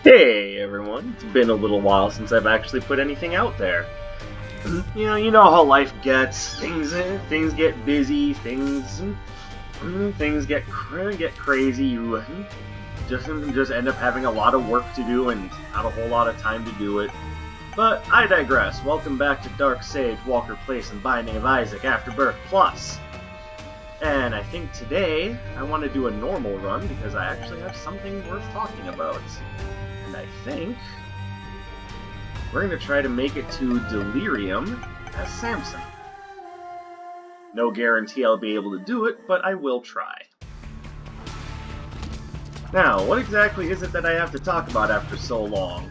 Hey everyone, it's been a little while since I've actually put anything out there. You know how life gets. Things get busy. Things get crazy. You just end up having a lot of work to do and not a whole lot of time to do it. But I digress. Welcome back to Dark Sage, Walker Place, and Binding of Isaac Afterbirth Plus. And I think today I want to do a normal run because I actually have something worth talking about. And I think we're going to try to make it to Delirium as Samson. No guarantee I'll be able to do it, but I will try. Now, what exactly is it that I have to talk about after so long?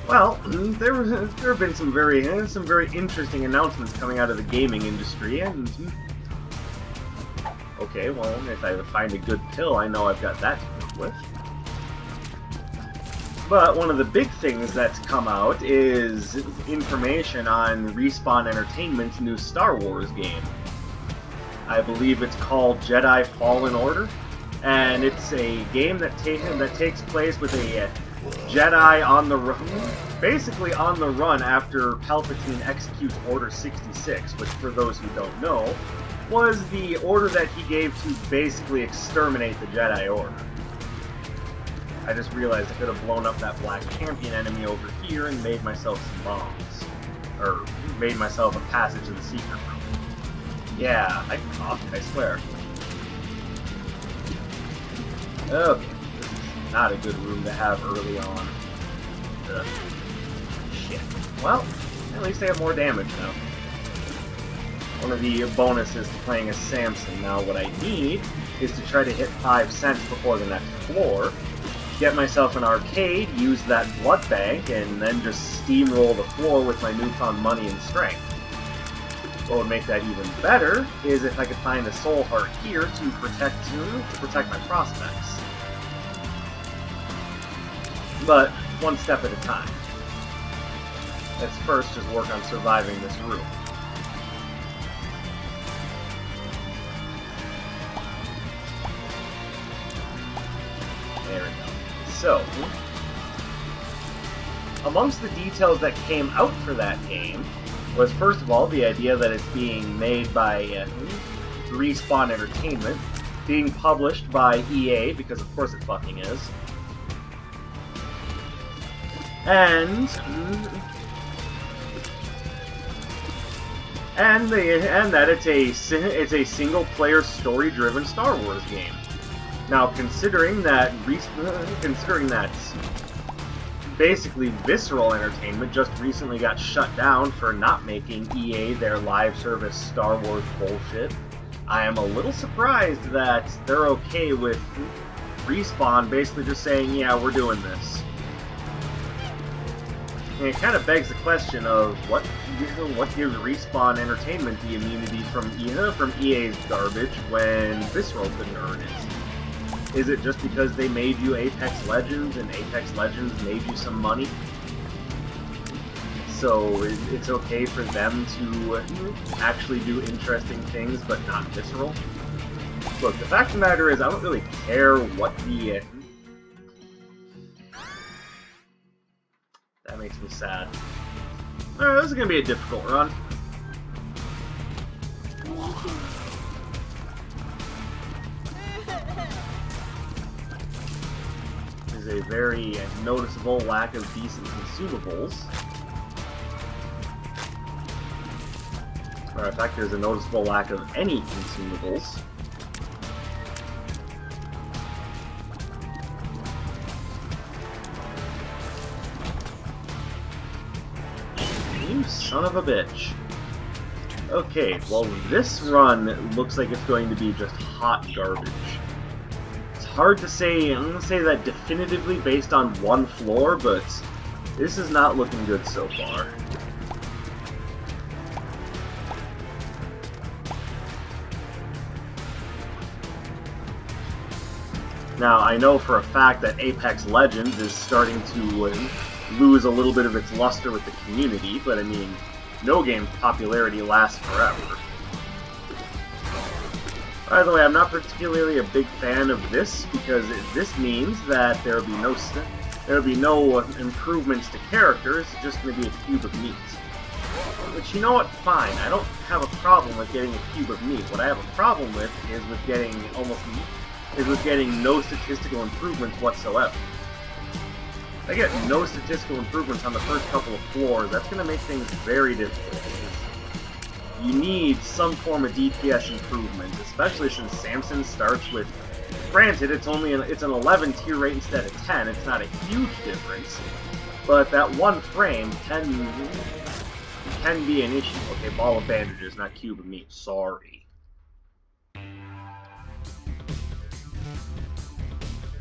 Well, there have been some very interesting announcements coming out of the gaming industry, and okay, well, if I find a good pill, I know I've got that to work with. But one of the big things that's come out is information on Respawn Entertainment's new Star Wars game. I believe it's called Jedi Fallen Order, and it's a game that takes place with a Jedi on the run, basically on the run after Palpatine executes Order 66, which, for those who don't know, was the order that he gave to basically exterminate the Jedi Order. I just realized I could have blown up that black champion enemy over here and made myself some bombs. Or, made myself a passage to the secret room. Yeah, I coughed, I swear. Okay, this is not a good room to have early on. Ugh. Shit. Well, at least I have more damage now. One of the bonuses to playing as Samson. Now what I need is to try to hit 5 cents before the next floor, get myself an arcade, use that blood bank, and then just steamroll the floor with my newfound money and strength. What would make that even better is if I could find a soul heart here to protect my prospects. But one step at a time. Let's first just work on surviving this room. There we go. So, amongst the details that came out for that game was, first of all, the idea that it's being made by Respawn Entertainment, being published by EA, because of course it fucking is, and that it's a single-player, story-driven Star Wars game. Now, considering that basically Visceral Entertainment just recently got shut down for not making EA their live service Star Wars bullshit, I am a little surprised that they're okay with Respawn basically just saying, yeah, we're doing this. And it kind of begs the question of what gives Respawn Entertainment the immunity from EA's garbage when Visceral couldn't earn it. Is it just because they made you Apex Legends and Apex Legends made you some money? So it's okay for them to actually do interesting things but not Visceral? Look, the fact of the matter is I don't really care what the... That makes me sad. Alright, this is going to be a difficult run. A very noticeable lack of decent consumables. Or in fact, there's a noticeable lack of any consumables. You son of a bitch. Okay, well this run looks like it's going to be just hot garbage. Hard to say, I'm going to say that definitively based on one floor, but this is not looking good so far. Now, I know for a fact that Apex Legends is starting to lose a little bit of its luster with the community, but I mean, no game's popularity lasts forever. By the way, I'm not particularly a big fan of this, because this means that there will be There would be no improvements to characters, just going to be a cube of meat. Which, you know what, fine, I don't have a problem with getting a cube of meat. What I have a problem with is with getting no statistical improvements whatsoever. If I get no statistical improvements on the first couple of floors, that's going to make things very difficult. You need some form of DPS improvement, especially since Samson starts with... Granted, it's an 11 tier rate instead of 10, it's not a huge difference, but that one frame can be an issue. Okay, ball of bandages, not cube of meat, sorry.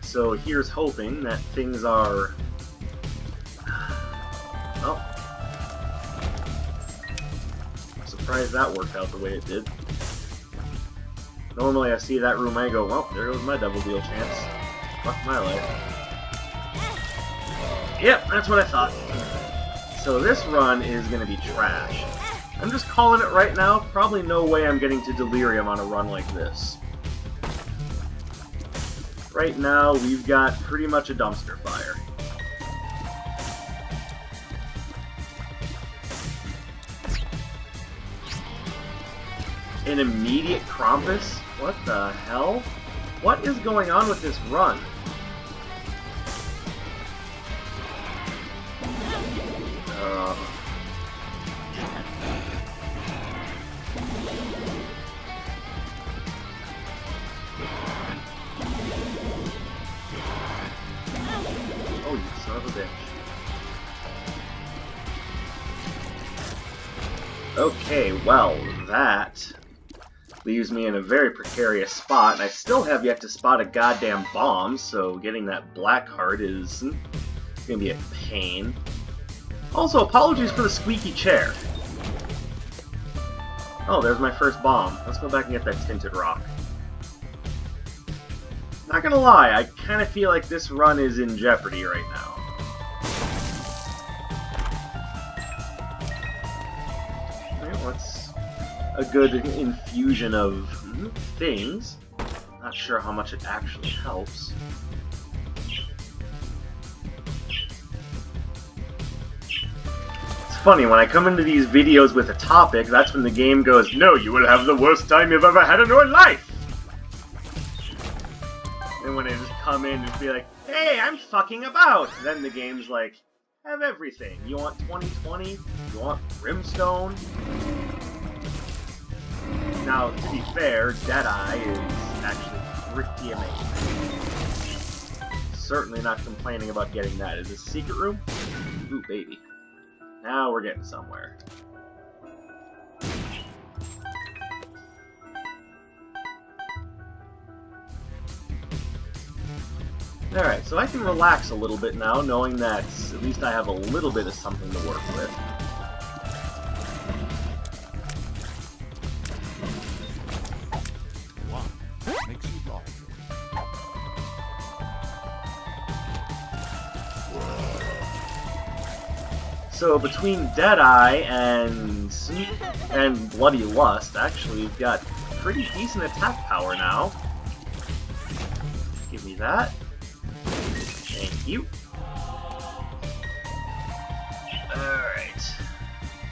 So here's hoping that things are... Well, I'm surprised that worked out the way it did. Normally I see that room, I go, well, there goes my double deal chance. Fuck my life. Yep, that's what I thought. So this run is going to be trash. I'm just calling it right now. Probably no way I'm getting to Delirium on a run like this. Right now, we've got pretty much a dumpster fire. An immediate Krampus? What the hell? What is going on with this run? Oh, you son of a bitch. Okay, well, that leaves me in a very precarious spot, and I still have yet to spot a goddamn bomb, so getting that black heart is gonna be a pain. Also, apologies for the squeaky chair. Oh, there's my first bomb. Let's go back and get that tinted rock. Not gonna lie, I kind of feel like this run is in jeopardy right now. Alright, what's a good infusion of things? Not sure how much it actually helps. It's funny, when I come into these videos with a topic, that's when the game goes, no, you will have the worst time you've ever had in your life! And when I just come in and be like, hey, I'm fucking about! Then the game's like, have everything. You want 2020? You want Brimstone? Now, to be fair, Jedi is actually pretty amazing. Certainly not complaining about getting that. Is this a secret room? Ooh, baby. Now we're getting somewhere. Alright, so I can relax a little bit now, knowing that at least I have a little bit of something to work with. One makes you larger. So between Deadeye and Bloody Lust, actually, we've got pretty decent attack power now. Give me that. Thank you. Alright.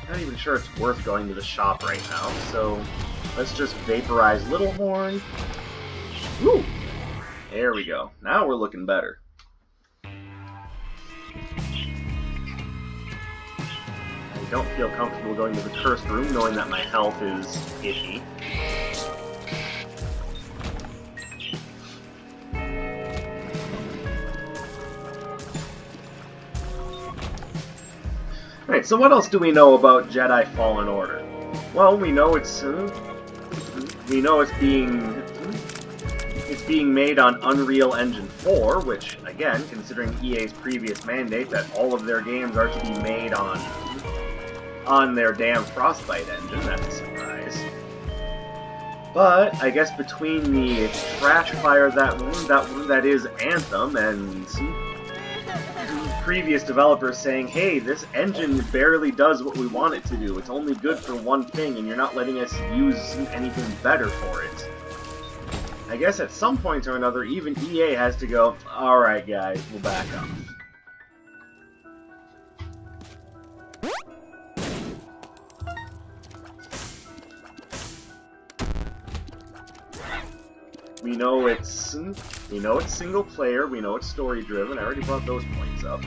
Not even sure it's worth going to the shop right now, so let's just vaporize Little Horn. Woo! There we go. Now we're looking better. I don't feel comfortable going to the cursed room knowing that my health is iffy. Alright, so what else do we know about Jedi Fallen Order? Well, we know it's being made on Unreal Engine 4, which, again, considering EA's previous mandate that all of their games are to be made on their damn Frostbite engine, that's a surprise. But I guess between the trash fire that is Anthem and previous developers saying, hey, this engine barely does what we want it to do. It's only good for one thing, and you're not letting us use anything better for it. I guess at some point or another, even EA has to go, alright guys, we'll back off. we know it's single player, we know it's story driven. I already brought those points up.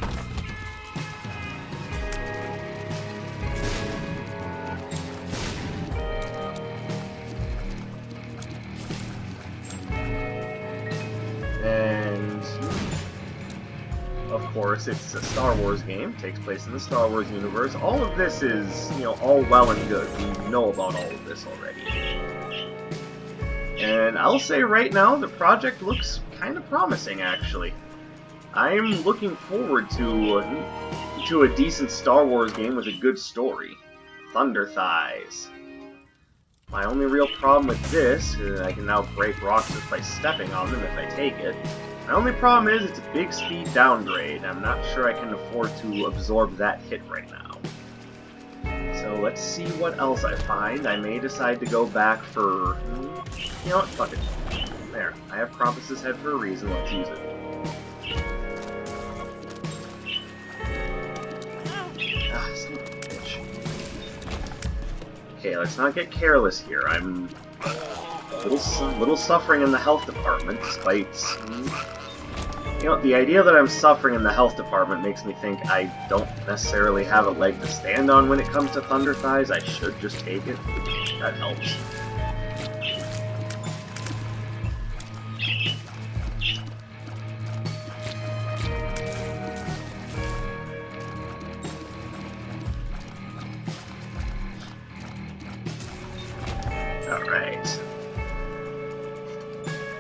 And of course, it's a Star Wars game, takes place in the Star Wars universe. All of this is, all well and good. We know about all of this already. And I'll say right now, the project looks kind of promising, actually. I'm looking forward to a decent Star Wars game with a good story. Thunder Thighs. My only real problem with this is I can now break rocks just by stepping on them if I take it. My only problem is it's a big speed downgrade. I'm not sure I can afford to absorb that hit right now. So let's see what else I find. I may decide to go back for... You know what? Fuck it. There. I have Krampus's head for a reason. Let's use it. Ah, son of a bitch. Okay, let's not get careless here. I'm a little suffering in the health department, despite... the idea that I'm suffering in the health department makes me think I don't necessarily have a leg to stand on when it comes to Thunder Thighs. I should just take it. That helps. Alright.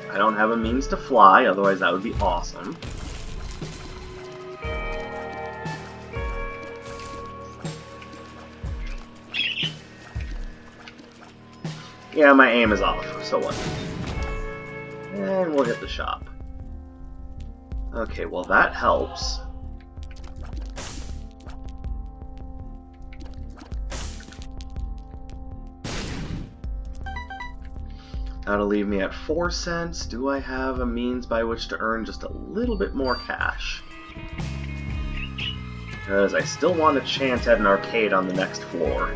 I don't have a means to fly, otherwise that would be awesome. Yeah, my aim is off, so what? And we'll hit the shop. Okay, well that helps. That'll leave me at 4 cents. Do I have a means by which to earn just a little bit more cash? Because I still want to chant at an arcade on the next floor.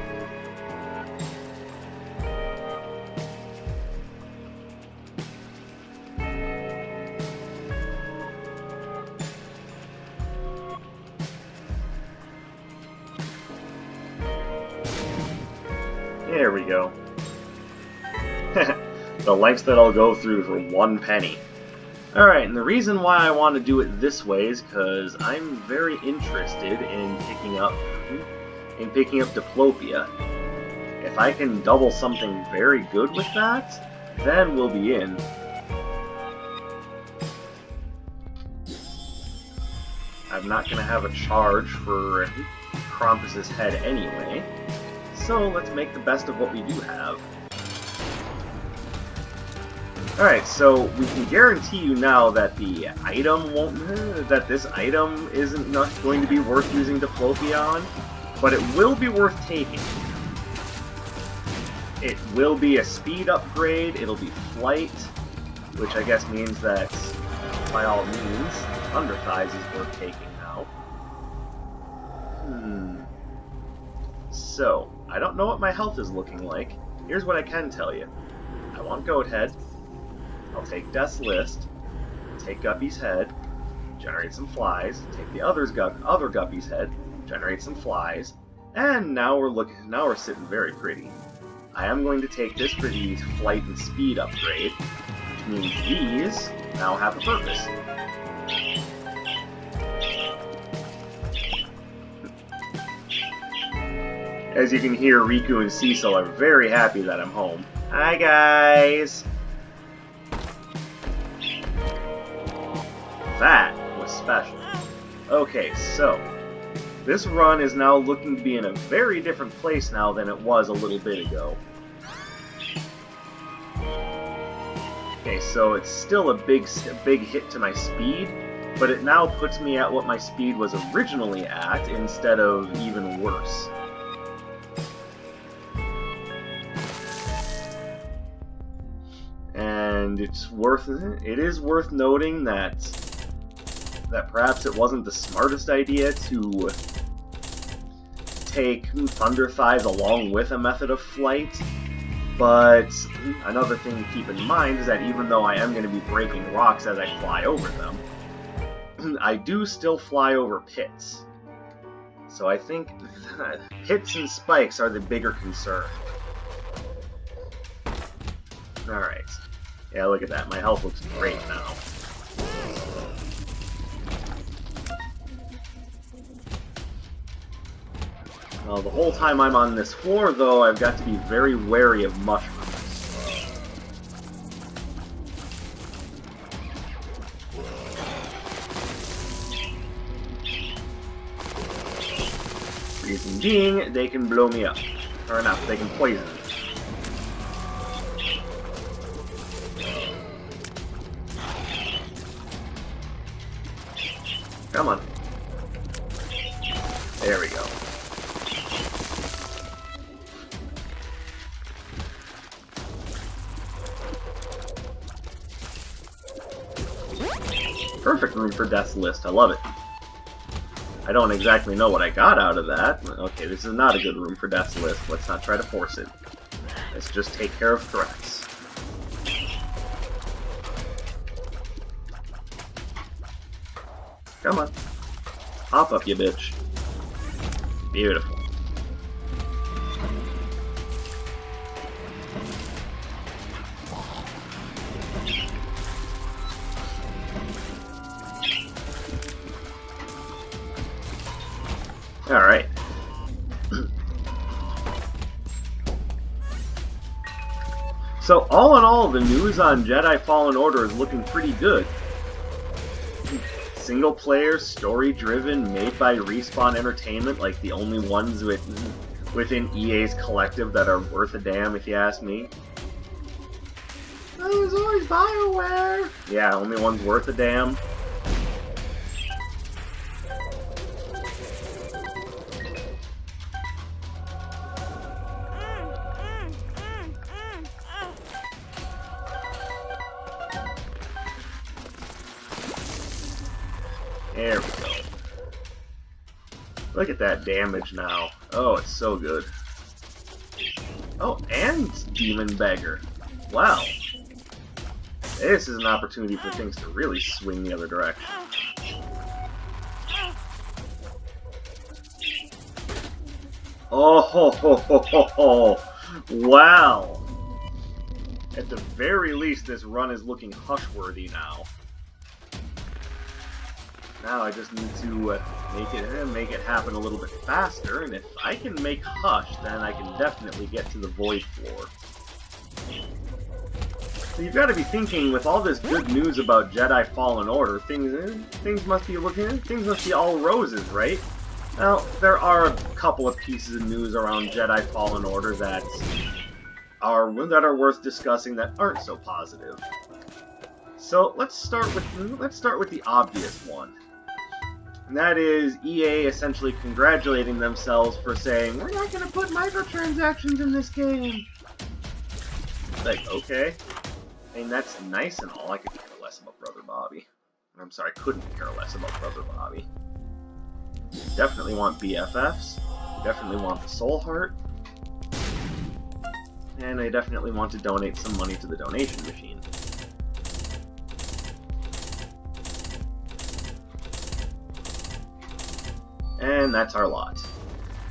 There we go. The lengths that I'll go through for 1 penny. Alright, and the reason why I want to do it this way is because I'm very interested in picking up Diplopia. If I can double something very good with that, then we'll be in. I'm not going to have a charge for Krampus's head anyway, so let's make the best of what we do have. Alright, so we can guarantee you now that the item that this item isn't not going to be worth using Diplopia on, but it will be worth taking. It will be a speed upgrade, it'll be flight, which I guess means that, by all means, Thunder Thighs is worth taking now. So, I don't know what my health is looking like. Here's what I can tell you. I want Goat Head. I'll take Death's List, take Guppy's head, generate some flies, take the other Guppy's head, generate some flies, and now we're sitting very pretty. I am going to take this for the flight and speed upgrade, which means these now have a purpose. As you can hear, Riku and Cecil are very happy that I'm home. Hi guys! That was special. Okay, so this run is now looking to be in a very different place now than it was a little bit ago. Okay, so it's still a big hit to my speed, but it now puts me at what my speed was originally at instead of even worse. And it is worth noting that perhaps it wasn't the smartest idea to take Thunder Thighs along with a method of flight, But another thing to keep in mind is that even though I am going to be breaking rocks as I fly over them, I do still fly over pits. So I think pits and spikes are the bigger concern. Alright. Yeah, look at that. My health looks great now. Well, the whole time I'm on this floor, though, I've got to be very wary of mushrooms. Reason being, they can blow me up. Or not, they can poison me. Come on. There we go. Perfect room for Death's List. I love it. I don't exactly know what I got out of that. Okay, this is not a good room for Death's List. Let's not try to force it. Let's just take care of threats. Come on. Hop up, you bitch. Beautiful. Alright. So, all in all, the news on Jedi Fallen Order is looking pretty good. Single player, story driven, made by Respawn Entertainment, like the only ones within EA's collective that are worth a damn, if you ask me. Oh, there's always BioWare! Yeah, only ones worth a damn. There we go. Look at that damage now. Oh, it's so good. Oh, and Demon Beggar. Wow. This is an opportunity for things to really swing the other direction. Oh, ho, ho, ho, ho, ho. Wow. At the very least, this run is looking hush-worthy now. Now I just need to make it happen a little bit faster, and if I can make Hush, then I can definitely get to the Void Floor. So you've got to be thinking, with all this good news about Jedi Fallen Order, things must be all roses, right? Now, there are a couple of pieces of news around Jedi Fallen Order that are worth discussing that aren't so positive. So let's start with the obvious one. And that is EA essentially congratulating themselves for saying, we're not going to put microtransactions in this game. Like, okay. I mean, that's nice and all. I could care less about Brother Bobby. I'm sorry, I couldn't care less about Brother Bobby. Definitely want BFFs. Definitely want the Soul Heart. And I definitely want to donate some money to the donation machine. And that's our lot.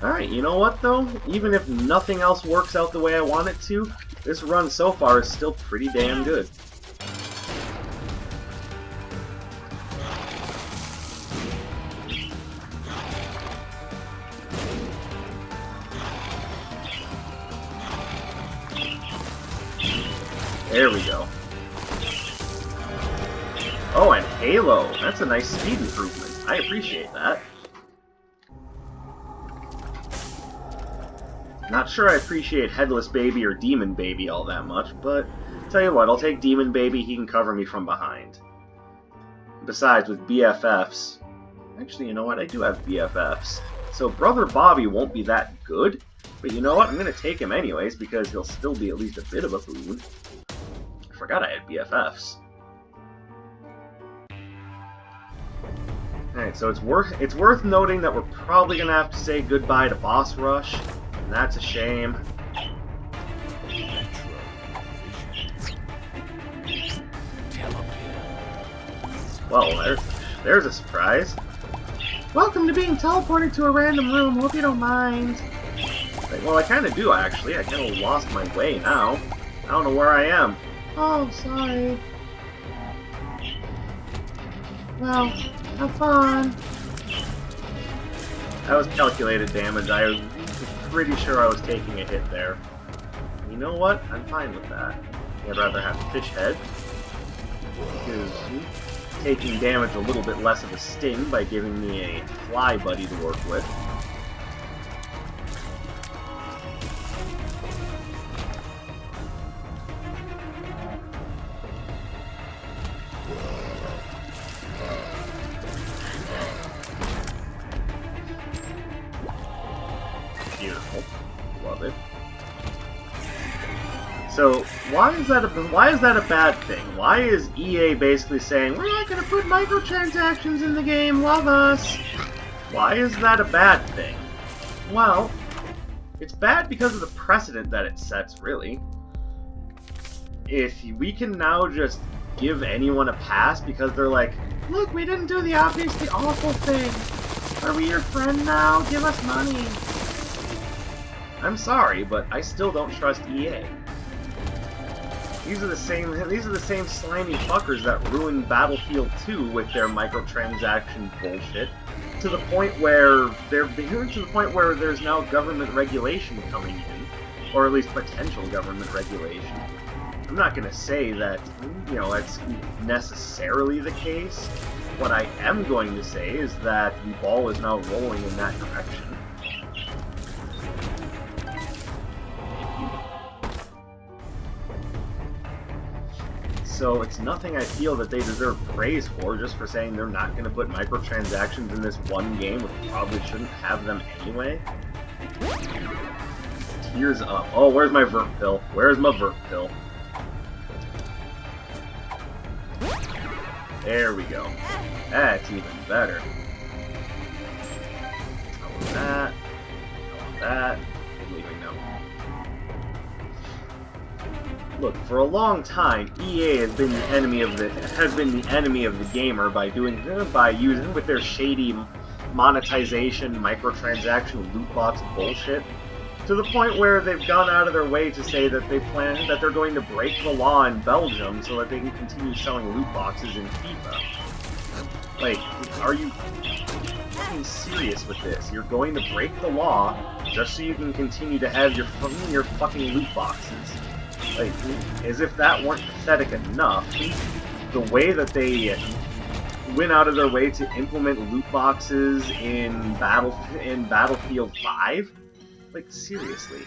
Alright, you know what though? Even if nothing else works out the way I want it to, this run so far is still pretty damn good. There we go. Oh, and Halo. That's a nice speed improvement. I appreciate that. Not sure I appreciate Headless Baby or Demon Baby all that much, but tell you what, I'll take Demon Baby, he can cover me from behind. Besides, with BFFs... Actually, you know what, I do have BFFs. So Brother Bobby won't be that good, but you know what, I'm going to take him anyways, because he'll still be at least a bit of a boon. I forgot I had BFFs. Alright, so it's worth noting that we're probably going to have to say goodbye to Boss Rush. And that's a shame. Well, there's a surprise. Welcome to being teleported to a random room. Hope you don't mind. Like, well, I kind of do, actually. I kind of lost my way now. I don't know where I am. Oh, sorry. Well, have fun. That was calculated damage. I was pretty sure I was taking a hit there. You know what? I'm fine with that. I'd rather have fish head. Because taking damage a little bit less of a sting by giving me a fly buddy to work with. Beautiful. Love it. So, why is that a bad thing? Why is EA basically saying, we're not going to put microtransactions in the game, love us? Why is that a bad thing? Well, it's bad because of the precedent that it sets, really. If we can now just give anyone a pass because they're like, look, we didn't do the obviously awful thing. Are we your friend now? Give us money. I'm sorry, but I still don't trust EA. These are the same slimy fuckers that ruined Battlefield 2 with their microtransaction bullshit, to the point where there's now government regulation coming in, or at least potential government regulation. I'm not gonna say that, you know, that's necessarily the case. What I am going to say is that the ball is now rolling in that direction. So it's nothing I feel that they deserve praise for, just for saying they're not going to put microtransactions in this one game, which probably shouldn't have them anyway. Tears up. Oh, where's my vert pill? Where's my vert pill? There we go. That's even better. I want that. I want that. Leaving now. Look, for a long time, EA has been the enemy of the gamer by using with their shady monetization, microtransaction, loot box bullshit, to the point where they've gone out of their way to say that they're going to break the law in Belgium so that they can continue selling loot boxes in FIFA. Like, are you fucking serious with this? You're going to break the law just so you can continue to have your fucking loot boxes. Like, as if that weren't pathetic enough, the way that they went out of their way to implement loot boxes in Battlefield 5? Like, seriously.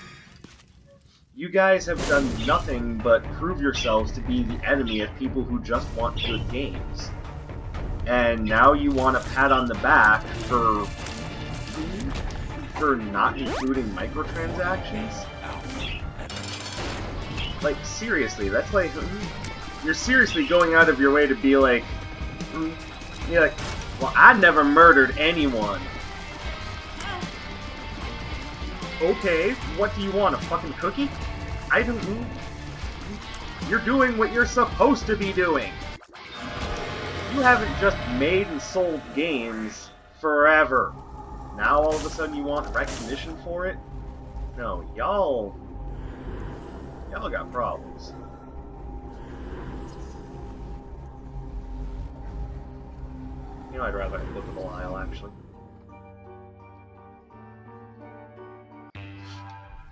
You guys have done nothing but prove yourselves to be the enemy of people who just want good games. And now you want a pat on the back for not including microtransactions? Like, seriously, that's like, you're seriously going out of your way to be like, you're like, well, I never murdered anyone. Okay, what do you want, a fucking cookie? I don't. You're doing what you're supposed to be doing. You haven't just made and sold games forever. Now all of a sudden you want recognition for it? No, y'all got problems. You know, I'd rather look at the Lyle, actually.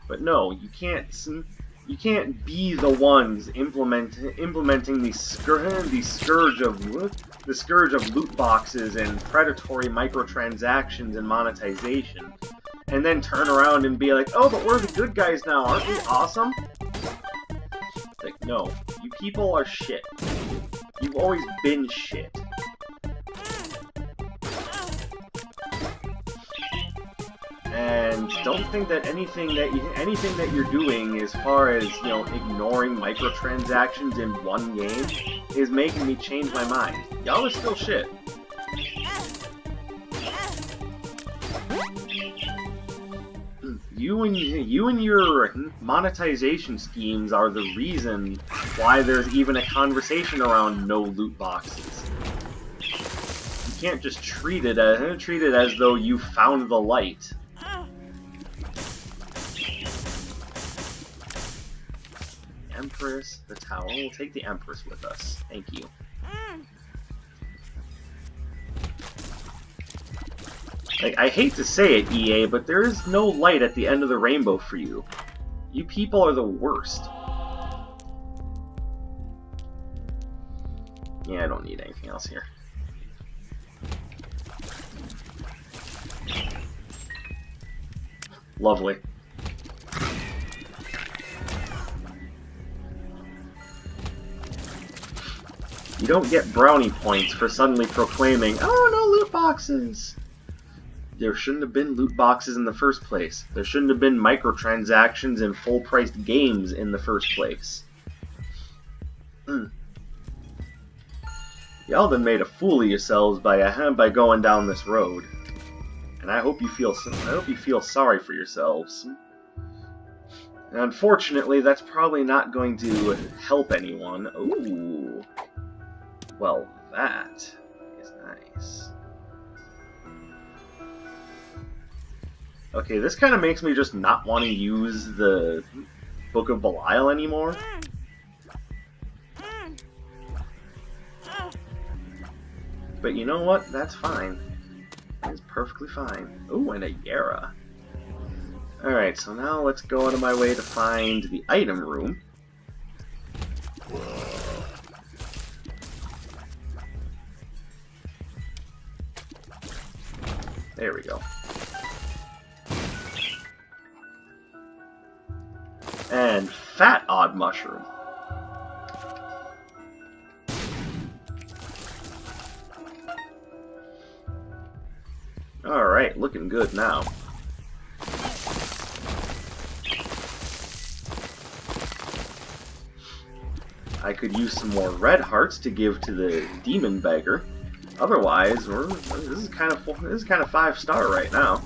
But no, you can't be the ones implementing the scourge of loot boxes and predatory microtransactions and monetization, and then turn around and be like, oh, but we're the good guys now, aren't we awesome? Like, no, you people are shit. You've always been shit. And don't think that anything that you're doing as far as, you know, ignoring microtransactions in one game is making me change my mind. Y'all are still shit. You and your monetization schemes are the reason why there's even a conversation around no loot boxes. can't just treat it as though you found the light. Empress, the tower. We'll take the Empress with us. Thank you. Like, I hate to say it, EA, but there is no light at the end of the rainbow for you. You people are the worst. Yeah, I don't need anything else here. Lovely. You don't get brownie points for suddenly proclaiming, "Oh, no loot boxes!" There shouldn't have been loot boxes in the first place. There shouldn't have been microtransactions and full-priced games in the first place. Y'all done made a fool of yourselves by going down this road, and I hope you feel sorry for yourselves. And unfortunately, that's probably not going to help anyone. Ooh, well, that is nice. Okay, this kind of makes me just not want to use the Book of Belial anymore. But you know what? That's fine. It's perfectly fine. Ooh, and a Yara. Alright, so now let's go out of my way to find the item room. There we go. And Fat Odd Mushroom. Alright, looking good now. I could use some more red hearts to give to the demon beggar. Otherwise, this is kind of 5-star right now.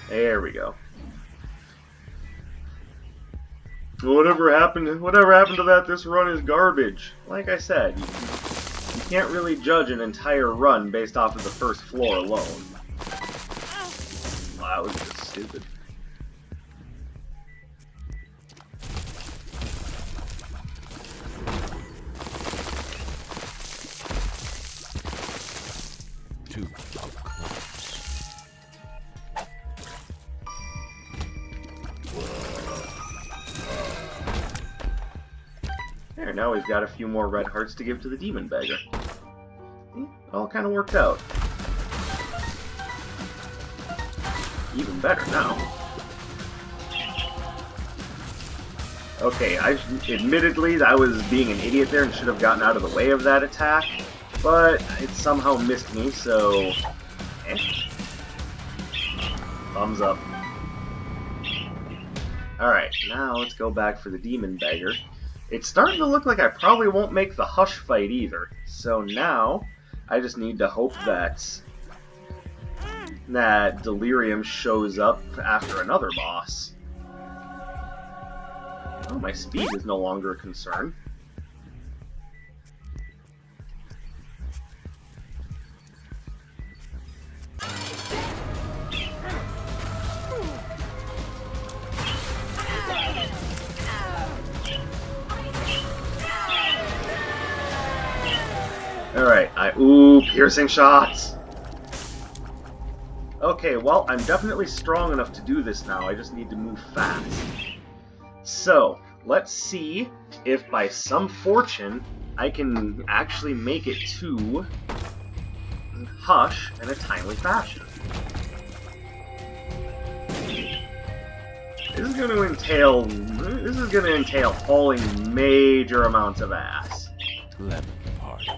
There we go. Whatever happened to that this run is garbage. Like I said, you can't really judge an entire run based off of the first floor alone. Well, that was just stupid. Two of clubs. There, now we've got a few more red hearts to give to the demon beggar. All kind of worked out. Even better now. Okay, admittedly, I was being an idiot there and should have gotten out of the way of that attack, but it somehow missed me, so... Thumbs up. Alright, now let's go back for the demon beggar. It's starting to look like I probably won't make the Hush fight either, so now I just need to hope that Delirium shows up after another boss. Oh, my speed is no longer a concern. Alright, ooh, piercing shots! Okay, well, I'm definitely strong enough to do this now, I just need to move fast. So, let's see if by some fortune I can actually make it to Hush in a timely fashion. This is going to entail hauling major amounts of ass. Lemon party.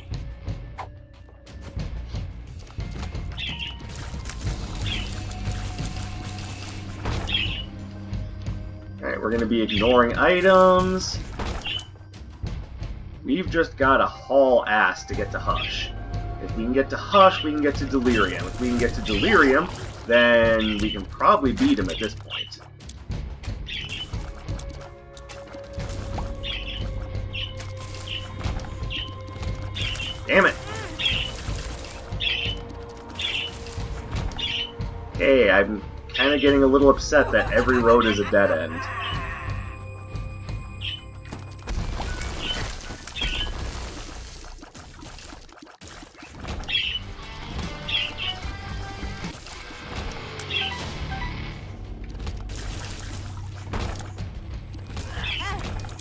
Alright, we're going to be ignoring items. We've just got to haul ass to get to Hush. If we can get to Hush, we can get to Delirium. If we can get to Delirium, then we can probably beat him at this point. Damn it! Hey, I'm kind of getting a little upset that every road is a dead end.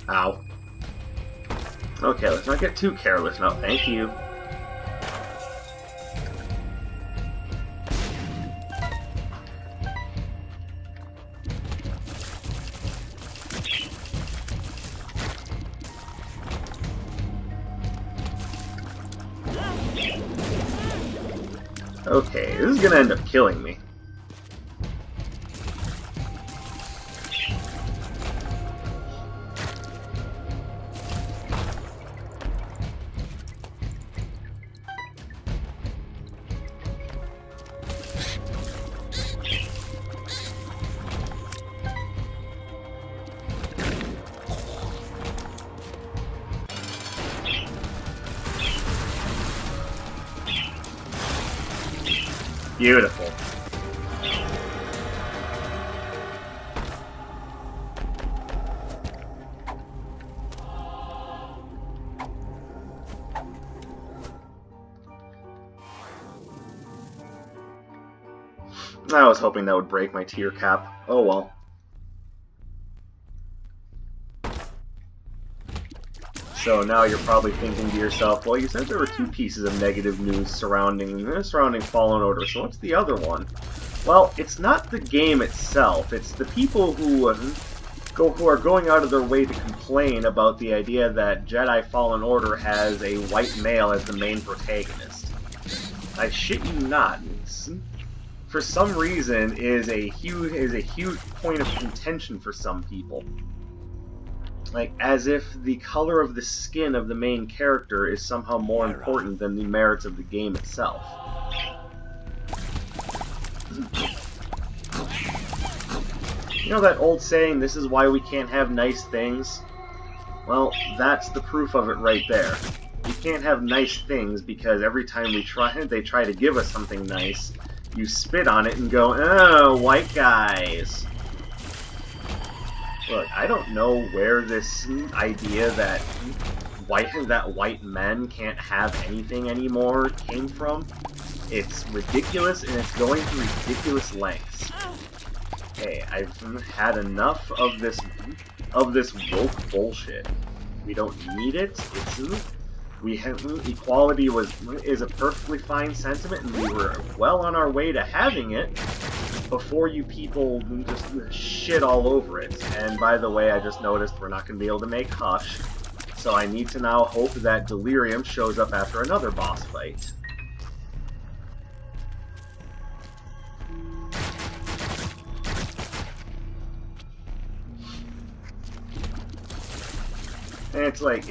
Ow. Okay, let's not get too careless now. Thank you. Okay, this is gonna end up killing me. Beautiful. I was hoping that would break my tier cap. Oh well. So now you're probably thinking to yourself, well, you said there were 2 pieces of negative news surrounding Fallen Order, so what's the other one? Well, it's not the game itself, it's the people who are going out of their way to complain about the idea that Jedi Fallen Order has a white male as the main protagonist. I shit you not. For some reason, is a huge point of contention for some people. Like, as if the color of the skin of the main character is somehow more important than the merits of the game itself. You know that old saying, this is why we can't have nice things? Well, that's the proof of it right there. We can't have nice things because every time they try to give us something nice, you spit on it and go, oh, white guys. Look, I don't know where this idea that white men can't have anything anymore came from. It's ridiculous, and it's going to ridiculous lengths. Hey, I've had enough of this woke bullshit. We don't need it. Equality is a perfectly fine sentiment, and we were well on our way to having it before you people just shit all over it. And by the way, I just noticed we're not going to be able to make Hush, so I need to now hope that Delirium shows up after another boss fight. And it's like,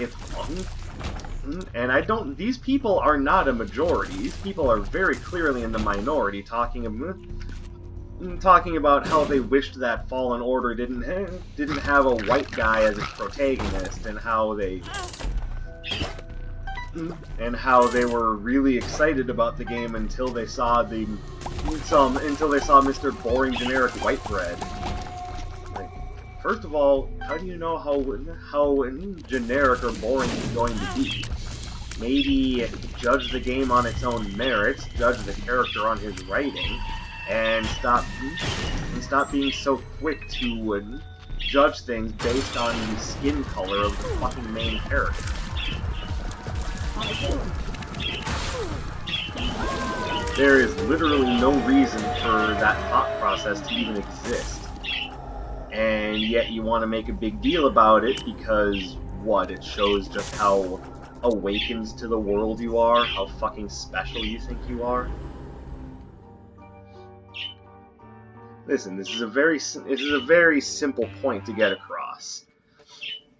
and I don't, these people are not a majority. These people are very clearly in the minority, talking about how they wished that Fallen Order didn't have a white guy as its protagonist, and how they were really excited about the game until they saw Mr. Boring Generic White Bread. Like, first of all, how do you know how generic or boring it's going to be? Maybe judge the game on its own merits, judge the character on his writing, and stop being so quick to judge things based on the skin color of the fucking main character. There is literally no reason for that thought process to even exist. And yet you want to make a big deal about it because, what, it shows just how awakened to the world you are, how fucking special you think you are? Listen, this is a very simple point to get across.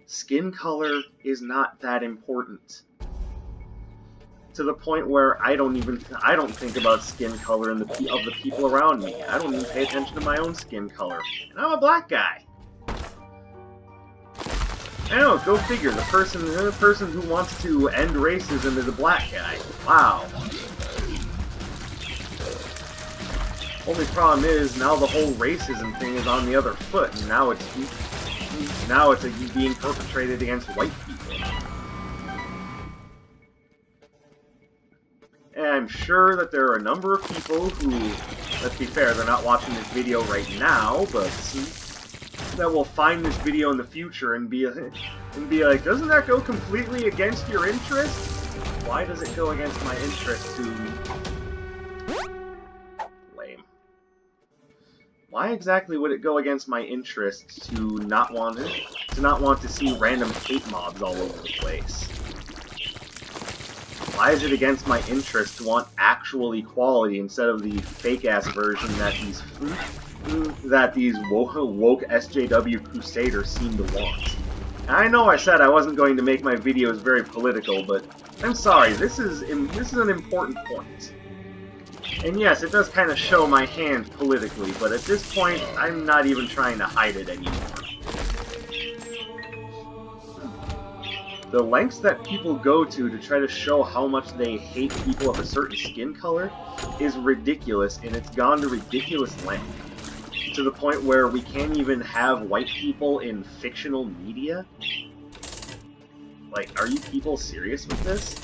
Skin color is not that important. To the point where I don't think about skin color of the people around me. I don't even pay attention to my own skin color. And I'm a black guy. I know, go figure. The person who wants to end racism is a black guy. Wow. Only problem is now the whole racism thing is on the other foot, and now it's being perpetrated against white people. And I'm sure that there are a number of people who, let's be fair, they're not watching this video right now, but that will find this video in the future and be like, doesn't that go completely against your interests? Why does it go against my interest to... Lame. Why exactly would it go against my interest to not want to see random hate mobs all over the place? Why is it against my interest to want actual equality instead of the fake-ass version that these woke SJW crusaders seem to want? I know I said I wasn't going to make my videos very political, but I'm sorry, this is an important point. And yes, it does kind of show my hand politically, but at this point, I'm not even trying to hide it anymore. The lengths that people go to try to show how much they hate people of a certain skin color is ridiculous, and it's gone to ridiculous length. To the point where we can't even have white people in fictional media? Like, are you people serious with this?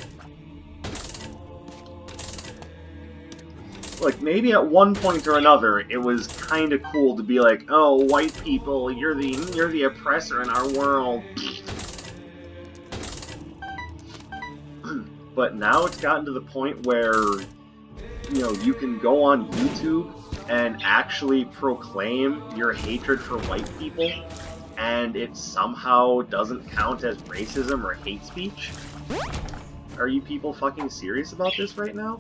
Like, maybe at one point or another, it was kind of cool to be like, oh, white people, you're the oppressor in our world. But now it's gotten to the point where, you know, you can go on YouTube and actually proclaim your hatred for white people, and it somehow doesn't count as racism or hate speech? Are you people fucking serious about this right now?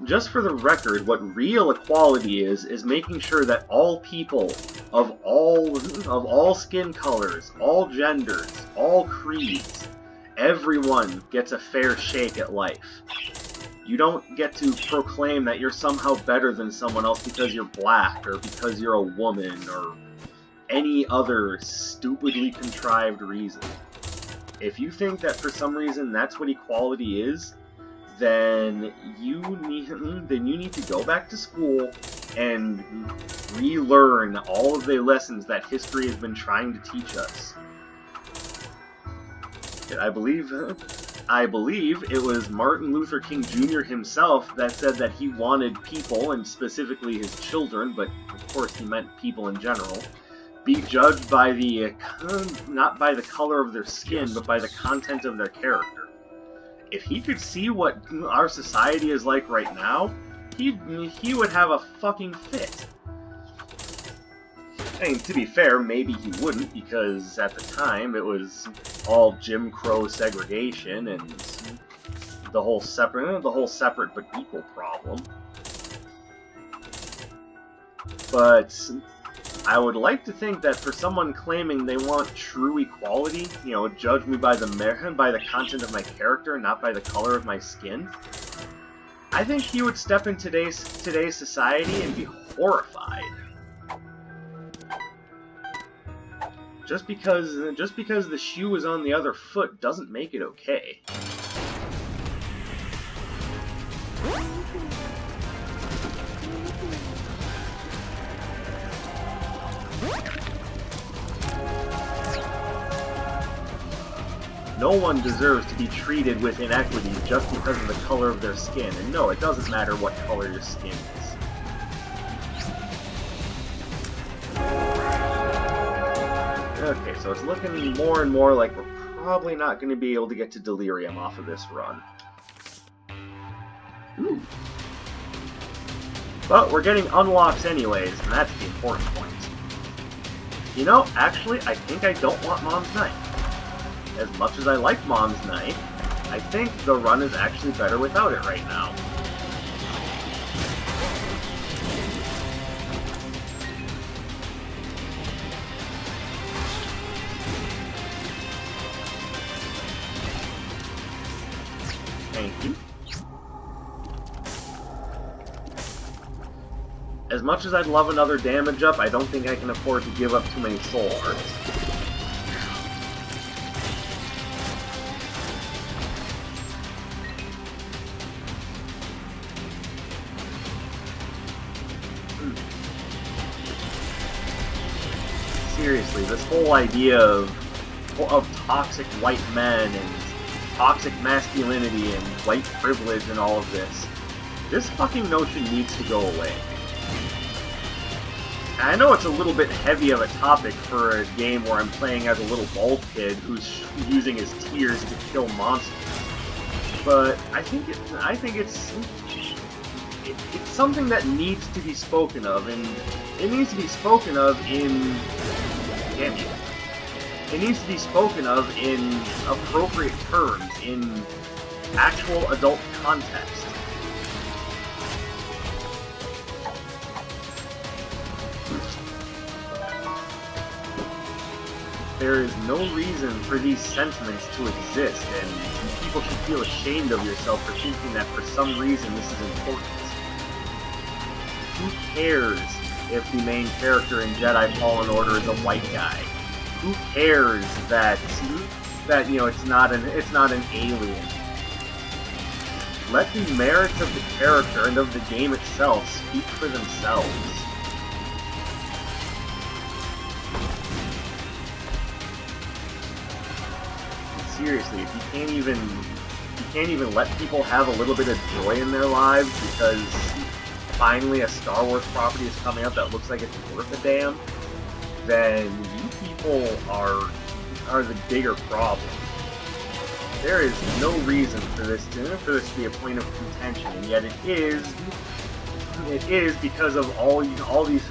Just for the record, what real equality is making sure that all people of all skin colors, all genders, all creeds, everyone gets a fair shake at life. You don't get to proclaim that you're somehow better than someone else because you're black, or because you're a woman, or any other stupidly contrived reason. If you think that for some reason that's what equality is, then you need to go back to school and relearn all of the lessons that history has been trying to teach us. I believe it was Martin Luther King Jr. himself that said that he wanted people, and specifically his children, but of course he meant people in general, be judged by not by the color of their skin, but by the content of their character. If he could see what our society is like right now, he would have a fucking fit. I mean, to be fair, maybe he wouldn't, because at the time it was all Jim Crow segregation and the whole separate but equal problem. But I would like to think that for someone claiming they want true equality, you know, judge me by the content of my character, not by the color of my skin, I think he would step in today's society and be horrified. Just because the shoe is on the other foot doesn't make it okay. No one deserves to be treated with inequity just because of the color of their skin. And no, it doesn't matter what color your skin is. Okay, so it's looking more and more like we're probably not going to be able to get to Delirium off of this run. Ooh. But we're getting unlocks anyways, and that's the important point. You know, actually, I think I don't want Mom's Knife. As much as I like Mom's Knife, I think the run is actually better without it right now. Thank you. As much as I'd love another damage up, I don't think I can afford to give up too many soul hearts. Seriously, this whole idea of toxic white men and toxic masculinity and white privilege and all of this fucking notion needs to go away. I know it's a little bit heavy of a topic for a game where I'm playing as a little bald kid who's using his tears to kill monsters, but I think it's something that needs to be spoken of, and it needs to be spoken of in It needs to be spoken of in appropriate terms, in actual adult context. There is no reason for these sentiments to exist, and people should feel ashamed of yourself for thinking that for some reason this is important. Who cares if the main character in Jedi Fallen Order is a white guy? Who cares that you know it's not an alien? Let the merits of the character and of the game itself speak for themselves. Seriously, if you can't even let people have a little bit of joy in their lives because finally a Star Wars property is coming out that looks like it's worth a damn, then you people are the bigger problem. There is no reason for this to be a point of contention, and yet it is because of all these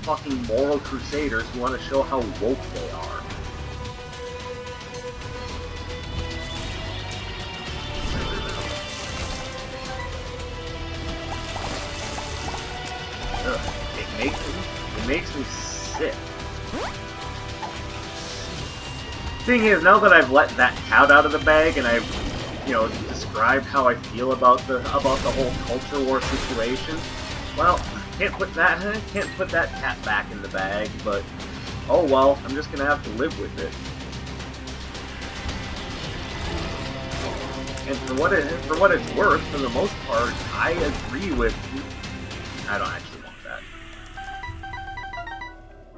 fucking moral crusaders who want to show how woke they are. It makes me sick. Thing is, now that I've let that cat out of the bag and I've, described how I feel about the whole culture war situation, well, can't put that cat back in the bag, but oh well, I'm just gonna have to live with it. And for what it's worth, for the most part, I agree with. I don't actually want that.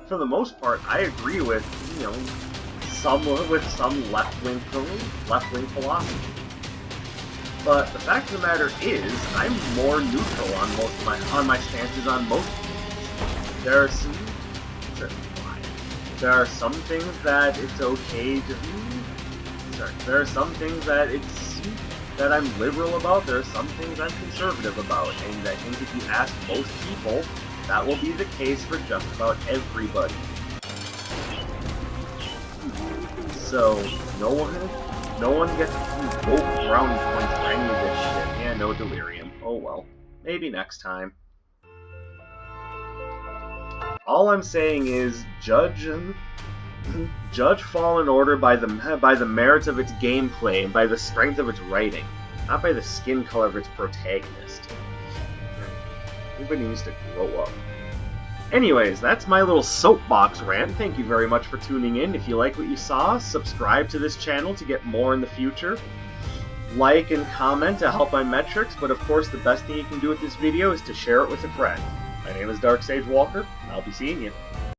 For the most part, I agree with some left-wing philosophy. But the fact of the matter is, I'm more neutral on my stances on most things. There are some things that it's okay to. There are some things that I'm liberal about. There are some things I'm conservative about, and I think if you ask most people, that will be the case for just about everybody. So no one gets both brownie points for any of this shit. Yeah, no delirium. Oh well, maybe next time. All I'm saying is judge Fallen Order by the merits of its gameplay and by the strength of its writing, not by the skin color of its protagonist. Everybody needs to grow up. Anyways, that's my little soapbox rant. Thank you very much for tuning in. If you like what you saw, subscribe to this channel to get more in the future. Like and comment to help my metrics, but of course the best thing you can do with this video is to share it with a friend. My name is Dark Sage Walker, and I'll be seeing you.